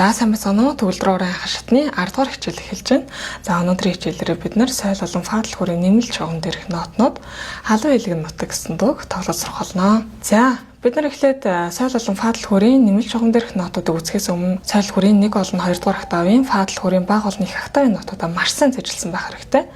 За сайн байна уу? Төгөлдрөө уран хашатны 10 дугаар хичээл эхэлж байна. За өнөөдрийн хичээлээрээ бид нэр соёл болон фадл хүрийн нэмэлт шугам дээрх нотнууд халуун хэлэг нутаг гэсэн дууг тоглож сурах болно. За бид нар эхлээд соёл болон фадл хүрийн нэмэлт шугам дээрх нотуудыг үзэхээс өмнө соёл хүрийн 1 болон 2 дугаар октавын фадл хүрийн бага болон их октавын нотуудаа маш сайн зэжилсэн байх хэрэгтэй.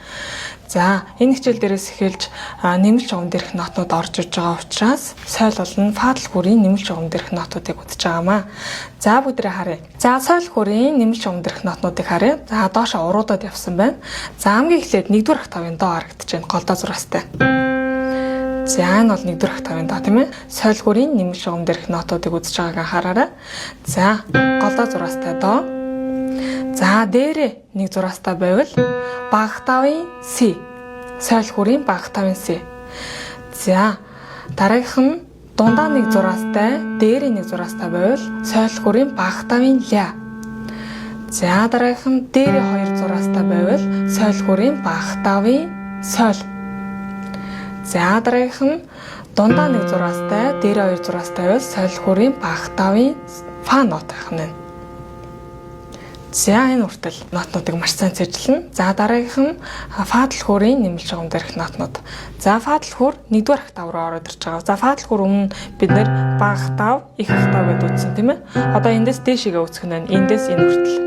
За энэ хичээл дээрээс эхэлж нэмэлт шугам дээрх нотнууд орж иж байгаа учраас соёл болон фадл хүрийн нэмэлт шугам дээрх нотуудыг үзэж байгаамаа. За бүгдээ харъя. За соёл хүрийн нэмэлт шугам дээрх нотнуудыг харъя. За доошоо уруудад явсан байна. За хамгийн эхлээд 1-р октавын доо харагдаж байна. Голдоо зураастай. За энэ бол 1-р октавын доо тийм ээ. Соёл хүрийн нэмэлт шугам дээрх нотуудыг үзэж байгааг хараарай. За голдоо зураастай доо. За дээрээ 1 зураастай байвал бага октавын си. Соёл хүрийн бага октавын си. За дараагийнх нь дундаа 1 зураастай, дээрээ 1 зураастай байвал соёл хүрийн бага октавын ля. За дараагийнх нь дээрээ 2 зураастай байвал соёл хүрийн бага октавын соль. За дараагийнх нь дундаа 1 зураастай, дээрээ 2 зураастай байвал соёл хүрийн бага октавын фа нот байх нь. За энэ үртэл нотнуудыг маш сайн цэжлэн. За дараагийнх нь фадл хүрийн нэмэлт шугам дээрх нотнууд. За фадл хүр 1-р октав руу ороод ирж байгаа. За фадл хүр өмнө бид нэр бага октав, их октав гэдээ үзсэн тийм ээ. Одоо эндээс дээшээгээ үзэх нь эндээс энэ үртэл.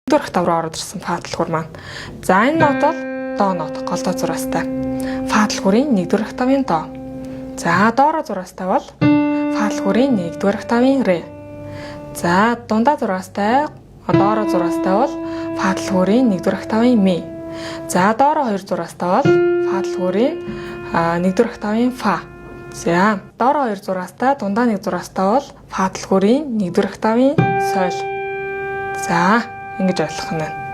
Октав руу ороод ирсэн фадл хүр маань. За энэ нот бол до нот голдоо зураастай. Фадл хүрийн 1-р октавын до. За доороо зураастай бол фадл хүрийн 1-р октавын ре. За дундаа зураастай, доороо зураастай бол фадл хүрийн 1-р октавын ми. За доороо 2 зураастай бол фадл хүрийн 1-р октавын фа. За доороо 2 зураастай, дундаа 1 зураастай бол фадл хүрийн 1-р октавын соль. За ингэж ойлгох нь байна.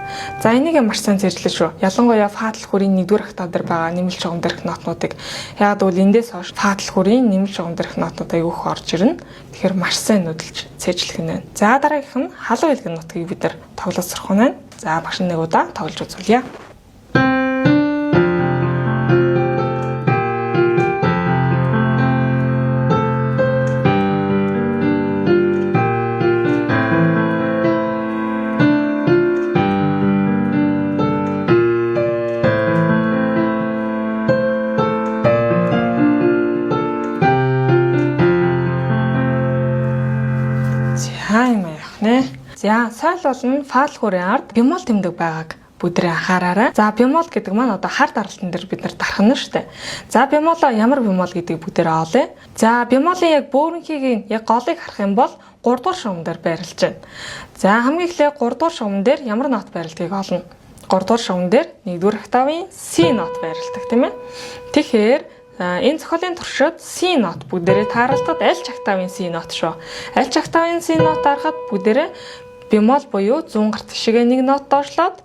За энийг маш сайн зэрлээ шүү. Ялангуяа фадл хүрийн 1-р октав дээр байгаа нэмэлт шугам дээрх нотнуудыг яагаад гэвэл эндээс хойш фадл хүрийн нэмэлт шугам дээрх нотнууд айгүйх орж ирнэ. Тэгэхээр маш сайн нүдэлж цэжлэх нь байна. За дараагийнх нь халуун хэлэг нутгийг бид нар тоглож сурах нь байна. За багш нэг удаа тоглож үзүүлье. За соёл болон фадл хүрийн ард бемол тэмдэг байгааг бүдрээ анхаараарай. За бемол гэдэг маань одоо хар даралтан дээр бид нар дарахна шүү дээ. За бемоло ямар бемол гэдгийг бүгдээрээ олъё. За бемолын яг бөөрөнхийг яг голыг харах юм бол 3-р шугам дээр байрлаж байна. За хамгийн эхлээд 3-р шугам дээр ямар нот байрладгийг олно. 3-р шугам дээр 1-р октавын си нот байрладаг тийм ээ. Тэгэхээр энэ зохиолын туршид си нот бүгдээрээ тааралдахад аль ч октавын си нот шүү. Аль ч октавын си нот харахад бүгдээрээ бемол буюу 100 гарт тишгээ 1 нот доошлоод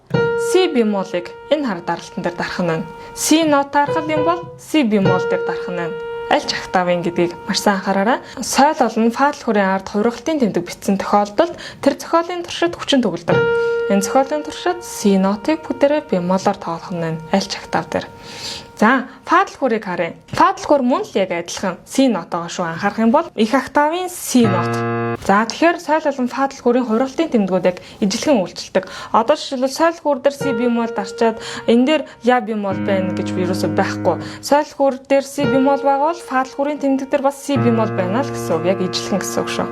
си бемолыг энэ хар даралтан дээр дарах нь. Си нот тархал юм бол си бемол дээр дарах нь. Аль ч октавын гэдгийг маш сайн анхаараарай. Соёл болон фадл хүрийн ард хувиргалтын тэмдэг бичсэн тохиолдолд тэр зохиолын туршид хүчин төгөлдөг. Энэ зохиолын туршид си нотыг бүгдээрээ бемолоор тоолох нь аль ч октав дээр. За фадл хүрийг харъя. Фадл хүр мөн л яг адилхан си нотоогоо шүү анхаарах юм бол их октавын си нот. За тэгэхээр соёл болон фадл хүрийн хувиргалтын тэмдгүүд яг ижилхэн үйлчилдэг. Одоо жишээлбэл соёл хүр дээр си бемол дарчаад энэ дээр ля бемол байна гэж вирусоо байхгүй. Соёл хүр дээр си бемол байгаа бол фадл хүрийн тэмдэг дээр бас си бемол байна л гэсэн үг. Яг ижилхэн гэсэн үг шүү.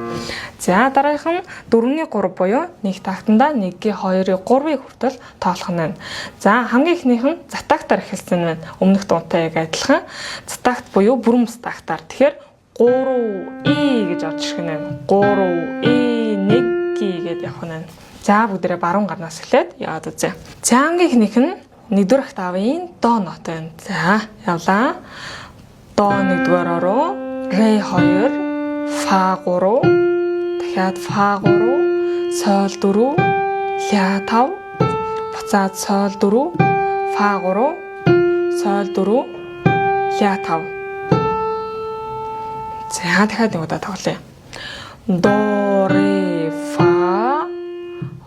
За дараагийнх нь 4-ний 3 буюу нэг тактандаа 1-ийн 2-ийн 3-ыг хүртэл тоолох нь байна. За хамгийн ихнийх нь затактаар эхэлсэн байна. Өмнөх дуунтай яг адилхан. Затакт буюу бүрэн бус тактаар. Тэгэхээр 3 гэж орж ирэх нь байна. 3 1 гээд явах нь байна. За бүгдээрээ баруун гарнаас эхлээд яваад үзье. За хамгийн ихнийх нь 1-р октавын до нот байна. За явлаа. До 1-р руу, ре 2, фа 3, дахиад фа 3, соль 4, ля 5, буцаад соль 4, фа 3, соль 4, ля 5. За дахиад нэг удаа тоглоё. До, ре, фа,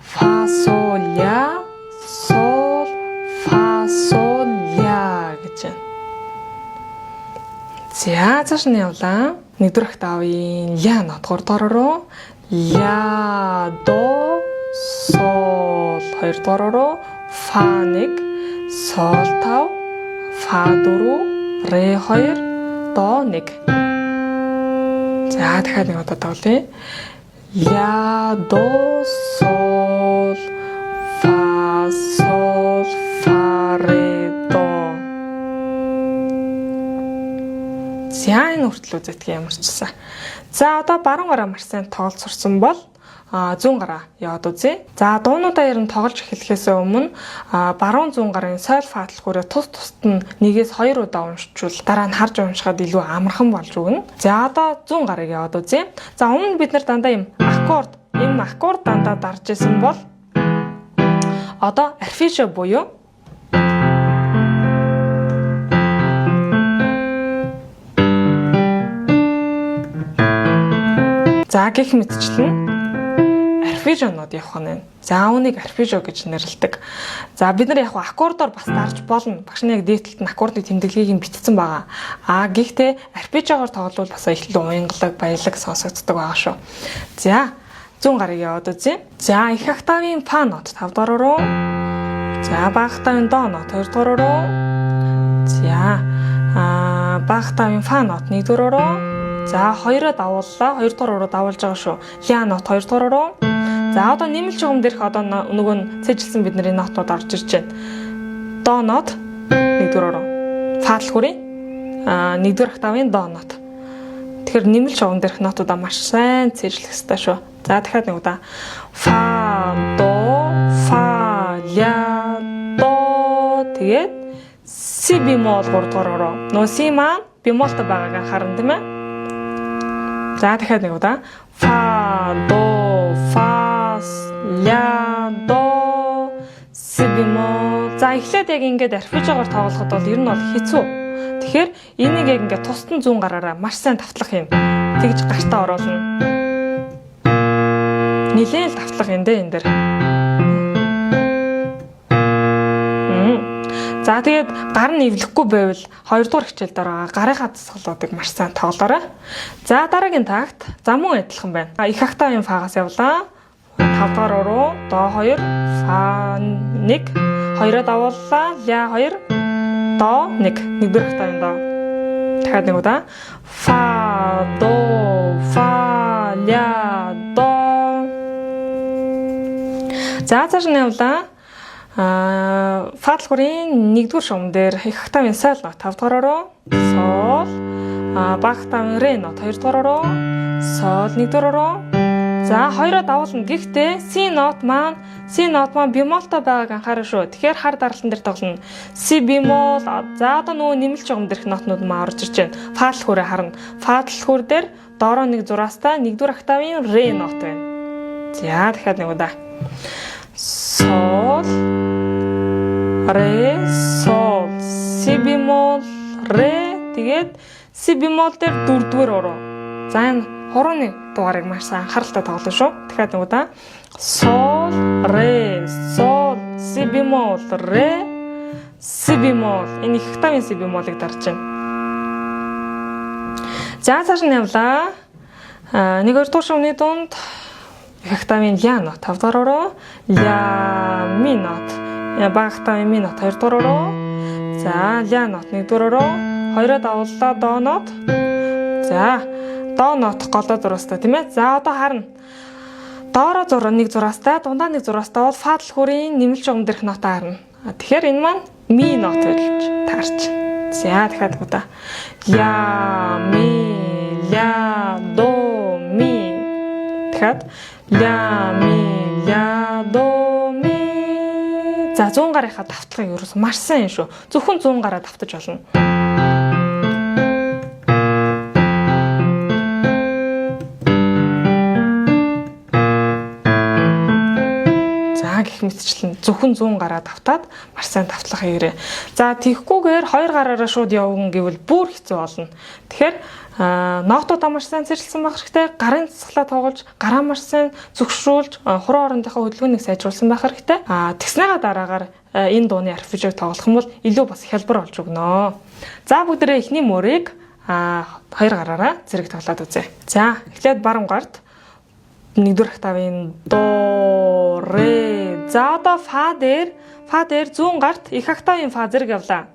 фа, соль, ля, соль, фа, За цааш нь явлаа. 1-р октавын ля нот 3-р руу, ля до сол 2-р руу, фа 1, сол 5, фа 4, ре 2, до 1. За дахиад нэг удаа тоглоё. Ля до сол фа сол фа ре до. За энэ хүртэл үзэгдэх ямар ч гэсэн. За одоо баруун гараа маш сайн тоглож сурсан бол зүүн гараа яваад үзье. За дуунуудаа ер нь тоглож эхлэхээс өмнө баруун зүүн гарын сойл фатлахгүйрээ тус нь нэгээс 2 удаа уншичвал дараа нь харж уншихад илүү амархан болж өгнө. За одоо зүүн гарыг яваад үзье. За өмнө бид нар дандаа ийм аккорд дандаа дарж исэн бол одоо арфижо буюу за гэх мэтчлэн арфижонууд явах нь. За үүнийг арфижо гэж нэрлэдэг. За бид нар яг аккордоор бас дарж болно. Багш нь яг дээдлэлт нь аккордын тэмдэглэгийг нь бичсэн байгаа. Гэхдээ арфижогоор тоглол бас их л уянгалаг, баялаг сонсогддог байгаа шүү. За зүүн гарыг яваад үзье. За их октавын фа нот 5-р руу. За бага октавын до нот 2-р руу. За бага октавын фа нот 1-р руу. За 2-оо давууллаа. 2-р руу давуулж байгаа шүү. Ля нот 2-р руу. За одоо нэмэлт жигм дээрх одоо нөгөө нь цэжилсэн бидний нотууд орж ирж байна. До нот 1-р руу. Фатлахгүйрийн 1-р октавын до нот. Тэгэхээр нэмэлт жигм дээрх нотуудаа маш сайн цэжлэх хэрэгтэй шүү. За дахиад нэг удаа. Фа до фа ля до тэгээд си бемол 3-р руу. Нөгөө си маань бемолтой байгааг анхаарна тийм ээ. За дахиад нэг удаа. Фа до фа ля до си бемол. За эхлээд яг ингээд арфижогоор тоглоход бол ер нь бол хэцүү. Тэгэхээр энийг яг ингээд тусдан зүүн гараараа маш сайн давтлах юм. Тэгж гартаа оруулна. Нилээн л давтлах юм дээ энэ дэр. За тэгээд гар нь эвлэхгүй байвал 2-р хичээл дараа гарынхаа дасгалуудыг маш сайн тоглоорой. За дараагийн такт за мөн адилхан байна. Их октавын фагаас явлаа. 5-р руу до 2 фа 1 2-оо давууллаа. Ля 2 до 1 1-р октавын до. Дахиад нэг удаа. Фа до фа ля до. За цааш нь явлаа. Фатлахгүйрийн 1-р шугам дээр их октавын сол нот 5-р руу, сол, бага октавын ре нот 2-р руу, сол 1-р руу. За 2-оо давуулна. Гэхдээ си нот маань бемолтой байгааг анхаараа шүү. Тэгэхээр хар даралтан дээр тоглоно. Си бемол. За одоо нөгөө нэмэлт жигм дээрх нотнууд маань орж ирж байна. Фатлахгүйрээ харна. Фатлахгүйр дээр доороо нэг зураастай 1-р октавын ре нот байна. За дахиад нэг удаа. Сол ре сол си бемол ре тэгээд си бемол дээр 4-р уруу. За энэ хурууны дугаарыг маш сайн анхааралтай тоглоно шүү. Дахиад нэг удаа. Сол ре сол си бемол ре си бемол. Энэ их октавын си бемолыг дарж байна. За цааш нь явлаа. 1-р шугамны дунд их октавын ля нот 5-р руу, ля ми нот бага октавын ми нот 2-р руу. За ля нот 1-р руу, 2-оо давууллаа до нот. За до нот голоо зураастай тийм ээ. За одоо харна. Доороо нэг зураастай, дундаа нэг зураастай бол фатлахгүйрийн нэмэлт жигм дээрх нотоо харна. Тэгэхээр энэ маань ми нот болж таарч. За дахиад удаа. Ля ми ля до ми. Дахиад ля ми ля до ми. За 100 гарынхаа давтлагыг ерөөс маш сайн юм шүү. Зөвхөн 100 гараа давтаж болно. Гэх мэтчлэн зөвхөн 100 гараа давтаад маш сайн давтлах хэрэгэ. За тийхгүйгээр 2 гараараа шууд явган гэвэл бүр хэцүү болно. Тэгэхээр нотуудаа маш сайн цэжлсэн байх хэрэгтэй. Гарын засаглаа тоглож, гараа маш сайн зөвшөөрүүлж, хуруу орондынхаа хөдөлгөөнийг сайжруулсан байх хэрэгтэй. Тэгснээгээ дараагаар энэ дууны арфижийг тоглох юм бол илүү бас хялбар болж өгнө. За бүгдээрээ эхний мөрийг хоёр гараараа зэрэг тоглоод үзье. За, эхлээд баруун гарт 1-р октавын до, ре. За одоо фа дээр зүүн гарт их октавын фа зэрэг явлаа.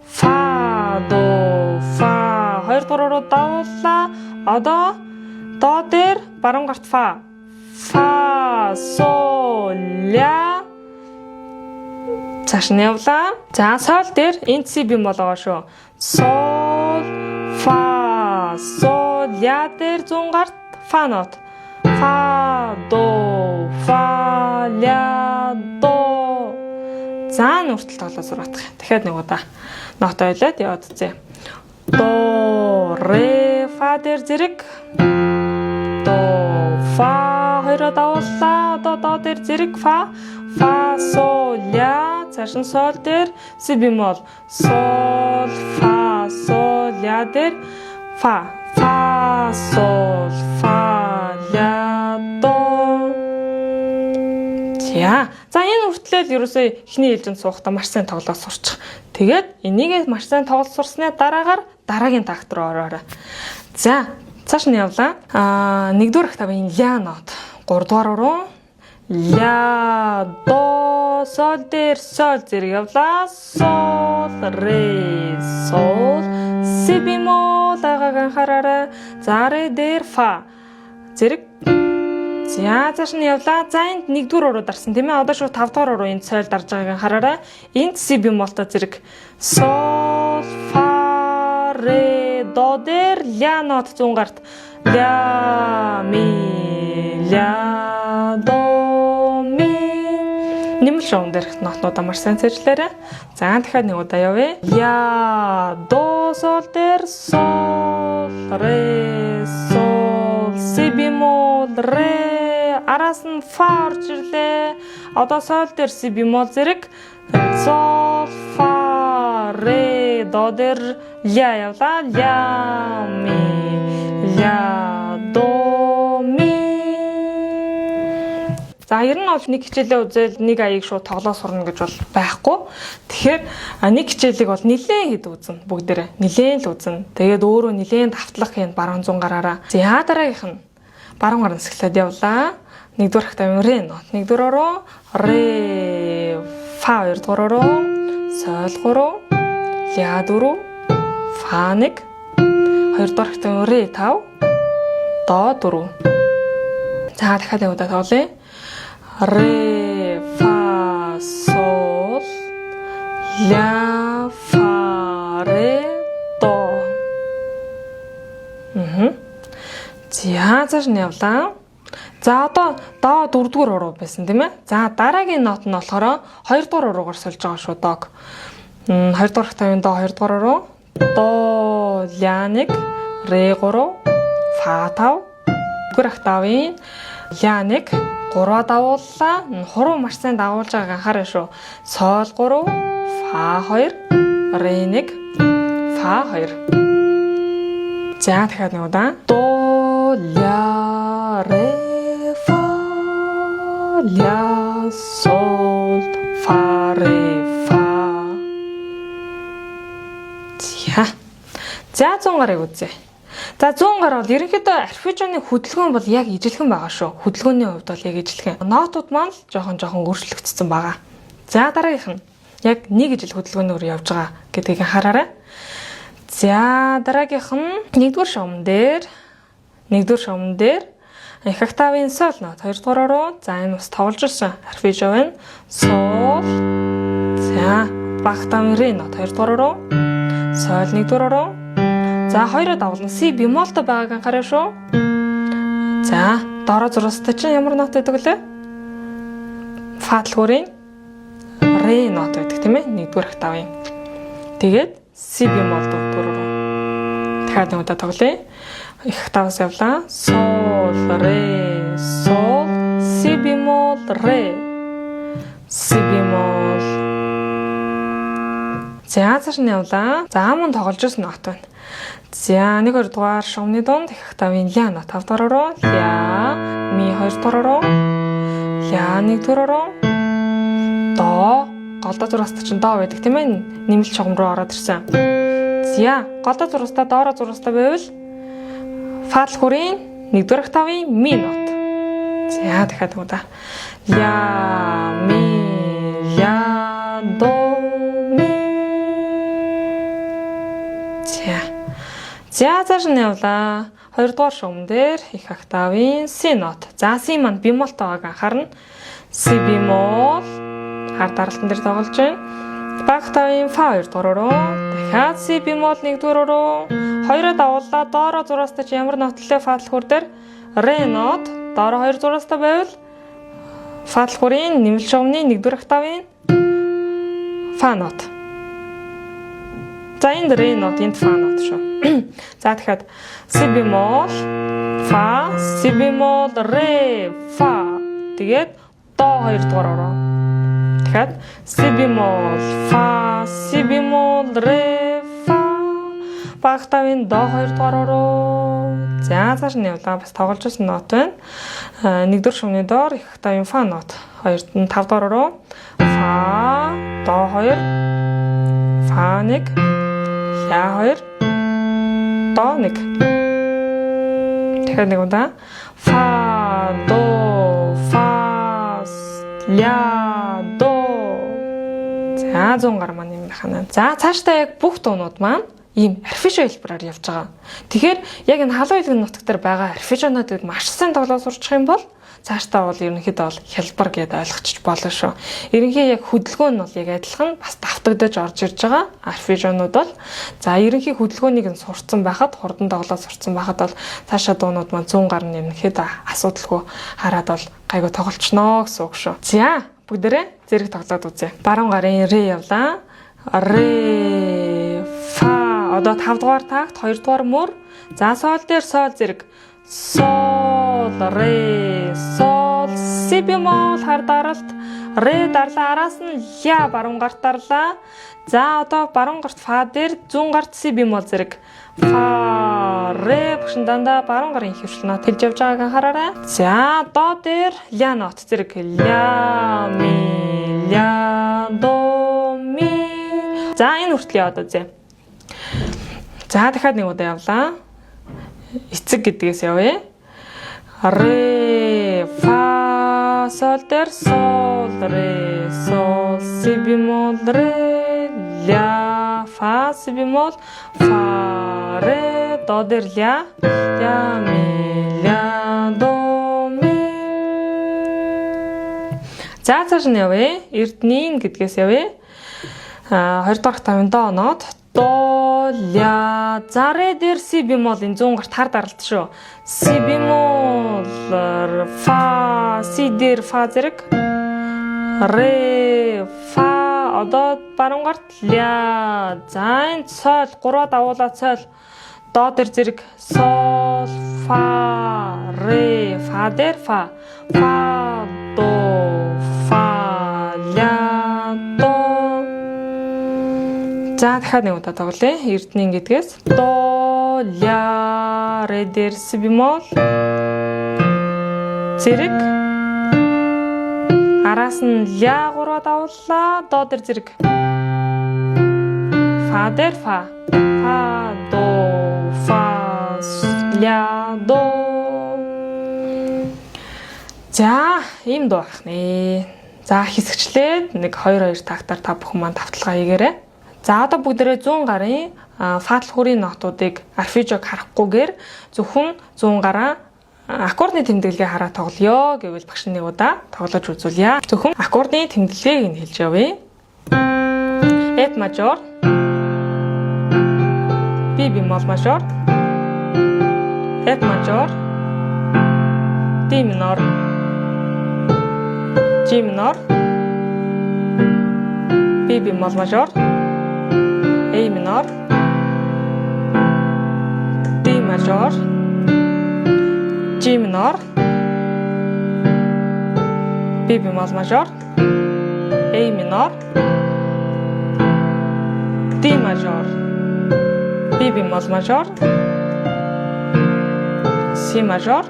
Фа, до, фа. 2-р руу давууллаа. Одоо до дээр баруун гарт фа. Фа, сол, ля. Цааш нь явлаа. За, сол дээр энд си бемол байгаа шүү. Сол, фа, сол, ля дээр зүүн гарт фа нот. Фа, до, фа, ля, до. За, нүртэл тоглоод сурах. Дахиад нэг удаа нот ойлоод яваад үзье. До, ре, фа дээр зэрэг. До, фа. Хоёроо давууллаа. Одоо до дээр зэрэг фа. Фа, сол, ля. Цааш нь сол дээр си бемол. Сол, фа, сол, ля дээр фа. Фа, сол, фа, ля, до. За энэ хүртлээр ерөөсөө эхний ээлжинд суухдаа маш сайн тоглоод сурчих. Тэгээд энийг маш сайн тоглож сурсны дараагаар дараагийн такт руу ороорой. За, цааш нь явлаа. 1-р октавын ля нот. 3-р руу ля, до, сол дээр сол зэрэг явлаа. Сол, ре, сол, си бемол агаан хараарай. За, ре дээр фа зэрэг. За, цааш нь явлаа. За, энд 1-р руу дарсан тийм ээ. Одоо шууд 5-р руу энд сойл дарж байгааг хараарай. Энд си бемолтой зэрэг. Сол, фа, ре, до дээр ля нот зүүн гарт. Ля, ми, ля, до, ми. Нэмэл шуун дээрх нотнуудаа маш сайн цэжлээрэй. За, дахиад нэг удаа явъя. Ля, до, сол дээр сол, ре, сол, си бемол, ре. Араас нь фа орж ирлээ. Одоо сол дээр си бемол зэрэг. Сол, фа, ре, до дээр ля явлаа. Ля, ми, ля, до, ми. За, ер нь бол нэг хичээлээ үзэл нэг аяыг шууд тоглоо сурна гэж бол байхгүй. Тэгэхээр нэг хичээлийг бол нилээн хэд үзнэ бүгдээрээ. Нилээн л үзнэ. Тэгээд өөрөө нилээн давтлах юм баруун зүүн гараараа. За, дараагийнх нь баруун гар нисгэлээд явлаа. 1-р октавын ре нот. 1-р руу ре, фа 2-р руу сол 3, ля 4, фа 1, 2-р октавын ре 5, до 4. За, дахиад нэг удаа тоглоё. Ре, фа, сол, ля, фа, ре, до. За, цааш нь явлаа. За, одоо до 4-р уруу байсан тийм ээ. За, дараагийн нот нь болохоор 2-р уруугаар сольж байгаа шүү, дог. 2-р октавын до 2-р уруу. До, ля 1, ре 3, фа 5. 1-р октавын ля 1 3 давууллаа. Хуруу маш сайн дагуулж байгааг анхаарай шүү. Сол 3, фа 2, ре 1, фа 2. За, дахиад нэг удаа. До, ля, ре, фа, ля, сол, фа, ре, фа. За, 100 гарыг үзье. За, 100 гар бол ерөнхийдөө арпежоны хөдөлгөөн бол яг ижилхэн байгаа шүү. Хөдөлгөөний хувьд бол яг ижилхэн. Нотууд маань л жоохон өөрчлөгдсөн байгаа. За, дараагийнх нь яг нэг ижил хөдөлгөөнөөр явж байгаа гэдгийг хараарай. За, дараагийнх нь 1-р шугам дээр их октавын сол нот 2-р руу. За, энэ бас тоглож ирсэн арпежо байна. Сол. За, ба октавын ре нот 2-р руу. Сол 1-р руу. За, хоёроо давуулна. Си бемолтой байгааг анхаарай шүү. За, дороо зурстай чинь ямар нот байдаг лээ? Фа дэлгүүрийн ре нот байдаг тийм ээ. 1-р октавын. Тэгээд си бемол 4-р руу. Дахиад нэг удаа тоглоё. Их октаваас явлаа. Сол, ре, сол, си бемол, ре. Си бемол. За, цааш нь явлаа. За, мөн тоглож ирсэн нот байна. За, 1-2 дугаар шугамны дунд их октавын ля нот 5-р руу, ля, ми 2-р руу, ля 1-р руу, до голдоо зураас чинь до байдаг тийм ээ. Нэмэлт шугам руу ороод ирсэн. За голдоо зургастаа доороо зургастаа байвал фа давхурын 1-р октавын ми нот. За дахиад өгөө да. Ля ми ля до ми. За цааш нь явлаа. 2-р шугам дээр их октавын си нот. За си маань бемолтой байгааг анхаарна. Си бемол хар даралтан дээр тоглож байна. Бага октавын фа 2-р руу дахиад си бемол 1-р руу 2-оо давууллаа доороо зураастай ч ямар нотлолоо фа давхур дээр ре нот доороо 2 зураастай байвал фа давхурын нэмэлт шугамны 1-р октавын фа нот. За энд ре нот энд фа нот шүү. За дахиад си бемол фа си бемол ре фа тэгээд до 2-р руу дахиад си бемол фа си бемол ре фа бага октавын до 2-р руу. За цааш нь явлаа бас тоглож байсан нот байна. 1-р шугамны доор их октавын фа нот 5-р руу фа до 2 фа 1 ля 2 до 1. Тэгэхээр нэг удаа фа до фа ля до. За 100 гар маань юм байна. За цаашдаа яг бүх дуунууд маань ийм арфижо хэлбэрээр явж байгаа. Тэгэхээр яг энэ халуун хэлгийн нутаг дээр байгаа арфижонуудыг маш сайн тоглоод сурчих юм бол цаашдаа бол ерөнхийдөө бол хялбар гэдээ ойлгочих болно шүү. Ерөнхий яг хөдөлгөөн нь бол яг адилхан бас давтагдаж орж ирж байгаа арфижонууд бол за ерөнхий хөдөлгөөнийг нь сурцсан байхад хурдан тоглоод сурцсан байхад бол цаашаа дуунууд маань 100 гар нь ерөнхийдөө асуудалгүй хараад бол гайгүй тоглолцноо гэсэн үг шүү. За бүгдээрээ зэрэг тоглоод үзье. Баруун гарын ре явлаа. Ре фа одоо 5-р такт 2-р мөр. За сол дээр сол зэрэг сол ре сол си бемол хар даралт ре дарлаа араас нь ля баруун гарт дарлаа. За одоо баруун гарт фа дээр зүүн гарт си бемол зэрэг фа ре багшин дандаа баруун гарын хөвшил нот хэлж явж байгааг анхаараарай. За до дээр ля нот зэрэг ля ми ля до ми. За энэ хүртэл яваад үзье. За дахиад нэг удаа явлаа. Эцэг гэдгээс явъя. Ре фа сол дээр сол ре сол си бемол ре ля фа си бемол фа ре до дээр ля ми ля до ми. За цааш нь явъя. Эрдэнийн гэдгээс явъя. 2-р октавын до нот до ля за ре дээр си бемол энэ 100 гарт хар даралт шүү. Си бемол фа си дээр фа зэрэг ре фа одоо баруун гарт ля за энэ сол 3 давуулаа сол до дээр зэрэг сол фа ре фа дээр фа фа до фа ля до. За дахиад нэг удаа тоглоё. Эрдэнийн гэдгээс до ля ре дээр си бемол зэрэг араас нь ля 3 давууллаа до дээр зэрэг фа дээр фа фа до фа ля до. За ийм дуу байх нэ. За хэсэгчлээд нэг 2-2 тактаар та бүхэн маань тавталгаа хийгээрэй. За одоо бүгдээрээ 100 гарын фа давхурын нотуудыг арфижог харахгүйгээр зөвхөн 100 гараа аккордны тэмдэглэгээ хараа тоглоё гэвэл багш нэг удаа тоглож үзүүлье. Зөвхөн аккордны тэмдэглэгийг нь хэлж явъя. F мажор, B бемол мажор, F мажор, D минор, G минор, B бемол мажор, A минор, D мажор, G минор, B бемол мажор, A минор, D мажор, B бемол мажор, C мажор,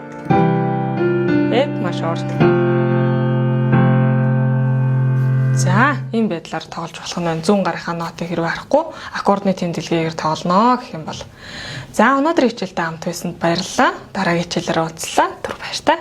F мажор. За, ийм байдлаар тоглож болох нь 100 гарынхаа нотыг хэрвээ харахгүй аккордны тэмдэглэгээр тоглоно гэх юм бол. За, өнөөдрийн хичээлдээ хамт байсанд баярлалаа. Дараагийн хичээлээр уулзлаа. Түр баяр та.